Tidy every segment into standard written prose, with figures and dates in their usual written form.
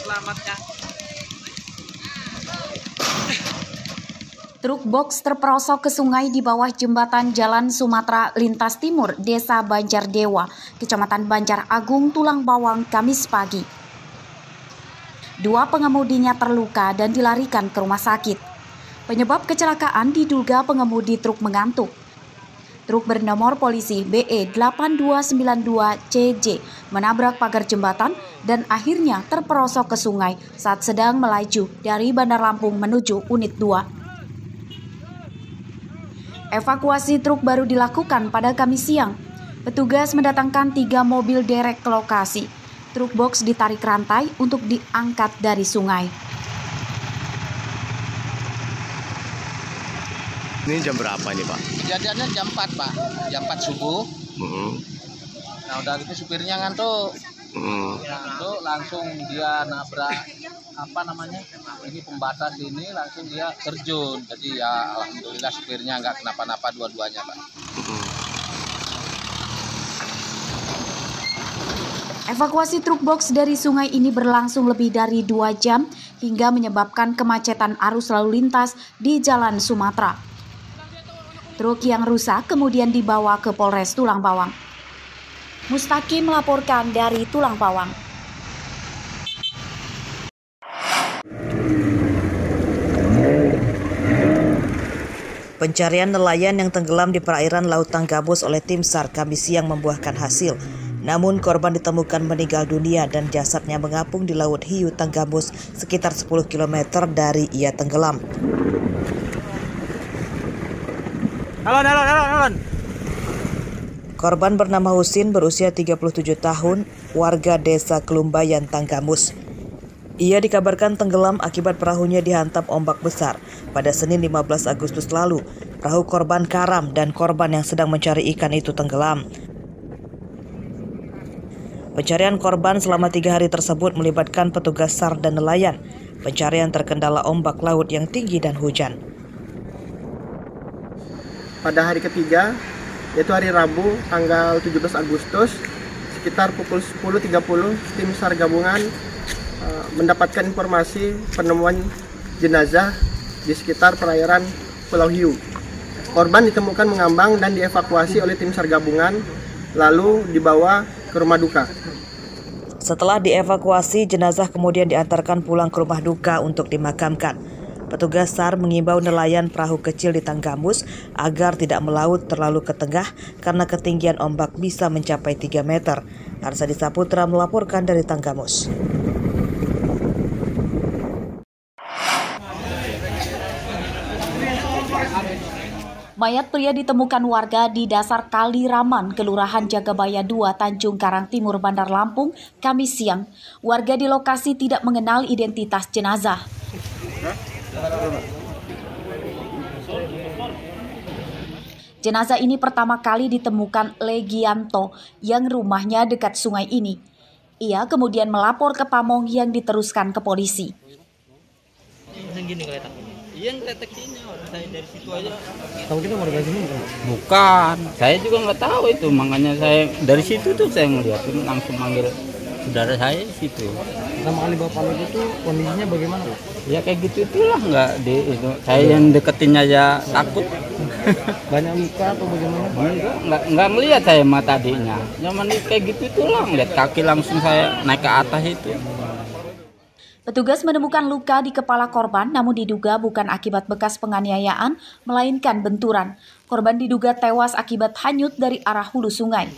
selamatnya. Truk box terperosok ke sungai di bawah jembatan Jalan Sumatera Lintas Timur, Desa Banjardewa, Kecamatan Banjar Agung, Tulang Bawang, Kamis pagi. Dua pengemudinya terluka dan dilarikan ke rumah sakit. Penyebab kecelakaan diduga pengemudi truk mengantuk. Truk bernomor polisi BE 8292CJ menabrak pagar jembatan dan akhirnya terperosok ke sungai saat sedang melaju dari Bandar Lampung menuju Unit 2. Evakuasi truk baru dilakukan pada Kamis siang. Petugas mendatangkan 3 mobil derek ke lokasi. Truk box ditarik rantai untuk diangkat dari sungai. Ini jam berapa nih, Pak? Kejadiannya jam 4, Pak. Jam 4 subuh. Nah, udah gitu supirnya ngantuk. Ngantuk, langsung dia nabrak ini pembatas ini, langsung dia terjun. Jadi ya alhamdulillah supirnya nggak kenapa-napa dua-duanya, Pak. Evakuasi truk box dari sungai ini berlangsung lebih dari 2 jam hingga menyebabkan kemacetan arus lalu lintas di Jalan Sumatera. Truk yang rusak kemudian dibawa ke Polres Tulang Bawang. Mustaqim melaporkan dari Tulang Bawang. Pencarian nelayan yang tenggelam di perairan Laut Tanggamus oleh tim SAR Kamis siang membuahkan hasil. Namun korban ditemukan meninggal dunia dan jasadnya mengapung di Laut Hiu Tanggamus sekitar 10 km dari ia tenggelam. Korban bernama Husin berusia 37 tahun, warga desa Kelumbayan, Tanggamus. Ia dikabarkan tenggelam akibat perahunya dihantam ombak besar pada Senin 15 Agustus lalu. Perahu korban karam dan korban yang sedang mencari ikan itu tenggelam. Pencarian korban selama 3 hari tersebut melibatkan petugas SAR dan nelayan. Pencarian terkendala ombak laut yang tinggi dan hujan. Pada hari ketiga, yaitu hari Rabu, tanggal 17 Agustus, sekitar pukul 10.30, tim SAR gabungan mendapatkan informasi penemuan jenazah di sekitar perairan Pulau Hiu. Korban ditemukan mengambang dan dievakuasi oleh tim SAR gabungan, lalu dibawa ke rumah duka. Setelah dievakuasi, jenazah kemudian diantarkan pulang ke rumah duka untuk dimakamkan. Petugas SAR mengimbau nelayan perahu kecil di Tanggamus agar tidak melaut terlalu ke tengah karena ketinggian ombak bisa mencapai 3 meter. Arsadi Saputra melaporkan dari Tanggamus. Mayat pria ditemukan warga di dasar Kali Raman, Kelurahan Jagabaya 2, Tanjung Karang Timur, Bandar Lampung, Kamis siang. Warga di lokasi tidak mengenal identitas jenazah. Jenazah ini pertama kali ditemukan Legianto yang rumahnya dekat sungai ini. Ia kemudian melapor ke pamong yang diteruskan ke polisi. Iya ngeletek sini, saya dari situ aja. Tahu kita warga sini bukan? Bukan, saya juga nggak tahu itu, makanya saya dari situ tuh saya ngeliatin langsung manggil saudara saya di situ. Pertama kali bapak lo itu kondisinya bagaimana? Ya kayak gitu itulah, nggak di itu. Saya yang deketin aja takut. Banyak luka atau bagaimana? Nggak ngelihat saya mata adiknya. Zaman kayak gitu itulah, ngeliat kaki langsung saya naik ke atas itu. Petugas menemukan luka di kepala korban, namun diduga bukan akibat bekas penganiayaan, melainkan benturan. Korban diduga tewas akibat hanyut dari arah hulu sungai.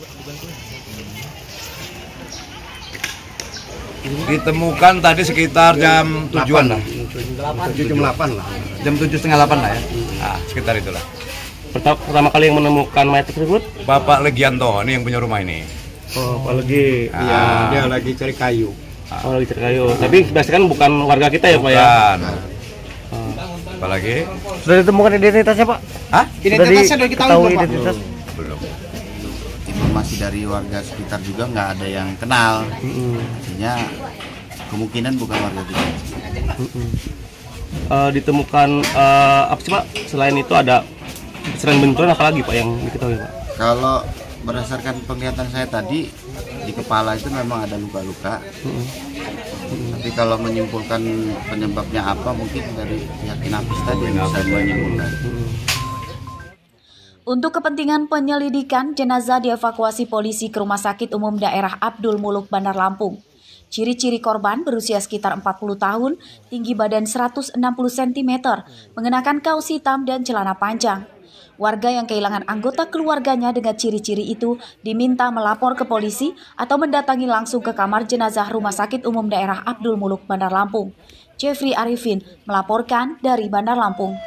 Ditemukan tadi sekitar jam 7-an lah. Jam 8 lah. Jam 7.30 lah ya. Nah, sekitar itulah. Pertama kali yang menemukan mayat tersebut? Bapak Legianto, ini yang punya rumah ini. Oh, Pak Legi. Iya, dia lagi cari kayu. Oh, lagi cari kayu. Tapi biasanya kan bukan warga kita ya, Pak ya? Bukan. Apalagi? Sudah ditemukan identitasnya, Pak? Hah? Identitasnya sudah diketahui, Pak? Belum. Informasi dari warga sekitar juga nggak ada yang kenal. Artinya kemungkinan bukan warga kita. Ditemukan apa sih, Pak? Selain itu ada selain benturan apa lagi, Pak, yang diketahui, Pak? Kalau berdasarkan penglihatan saya tadi, di kepala itu memang ada luka-luka. Tapi kalau menyimpulkan penyebabnya apa, mungkin dari pihak Inavis tadi bisa menyimpulkan. Untuk kepentingan penyelidikan, jenazah dievakuasi polisi ke Rumah Sakit Umum Daerah Abdul Muluk, Bandar Lampung. Ciri-ciri korban berusia sekitar 40 tahun, tinggi badan 160 cm, mengenakan kaos hitam dan celana panjang. Warga yang kehilangan anggota keluarganya dengan ciri-ciri itu diminta melapor ke polisi atau mendatangi langsung ke kamar jenazah Rumah Sakit Umum Daerah Abdul Muluk, Bandar Lampung. Jeffrey Arifin melaporkan dari Bandar Lampung.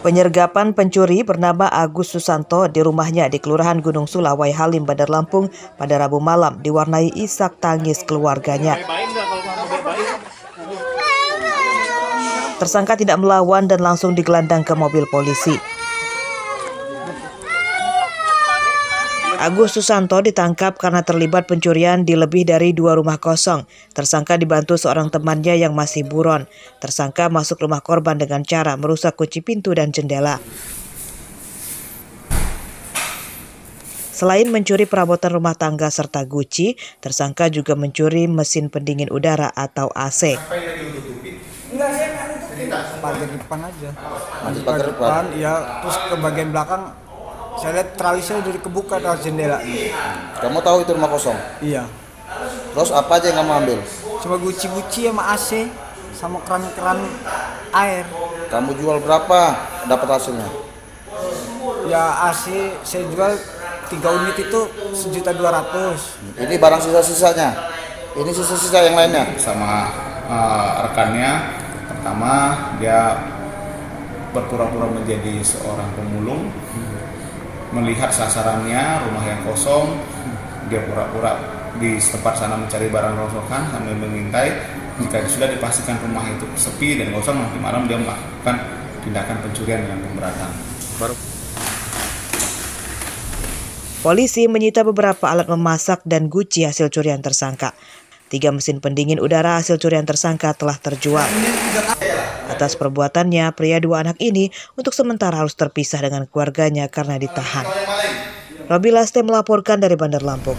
Penyergapan pencuri bernama Agus Susanto di rumahnya di Kelurahan Gunung Sulawai Halim, Bandar Lampung pada Rabu malam diwarnai isak tangis keluarganya. Tersangka tidak melawan dan langsung digelandang ke mobil polisi. Agus Susanto ditangkap karena terlibat pencurian di lebih dari 2 rumah kosong. Tersangka dibantu seorang temannya yang masih buron. Tersangka masuk rumah korban dengan cara merusak kunci pintu dan jendela. Selain mencuri perabotan rumah tangga serta guci, tersangka juga mencuri mesin pendingin udara atau AC. Pagar depan aja. Pagar depan, ya, terus ke bagian belakang. Saya lihat tralisnya udah kebuka dari jendela. Kamu tahu itu rumah kosong? Iya. Terus apa aja yang kamu ambil? Cuma guci-guci sama AC, sama keran-keran air. Kamu jual berapa dapat hasilnya? Ya AC saya jual 3 unit itu 1.200.000. Ini barang sisa-sisanya? Ini sisa-sisa yang lainnya? Sama rekannya, pertama dia berpura-pura menjadi seorang pemulung. Melihat sasarannya rumah yang kosong, dia pura-pura di tempat sana mencari barang rongsokan sambil mengintai. Jika sudah dipastikan rumah itu sepi dan kosong, nanti malam dia melakukan tindakan pencurian dengan pemberatan. Polisi menyita beberapa alat memasak dan guci hasil curian tersangka. 3 mesin pendingin udara hasil curian tersangka telah terjual. Atas perbuatannya, pria 2 anak ini untuk sementara harus terpisah dengan keluarganya karena ditahan. Robi Laste melaporkan dari Bandar Lampung.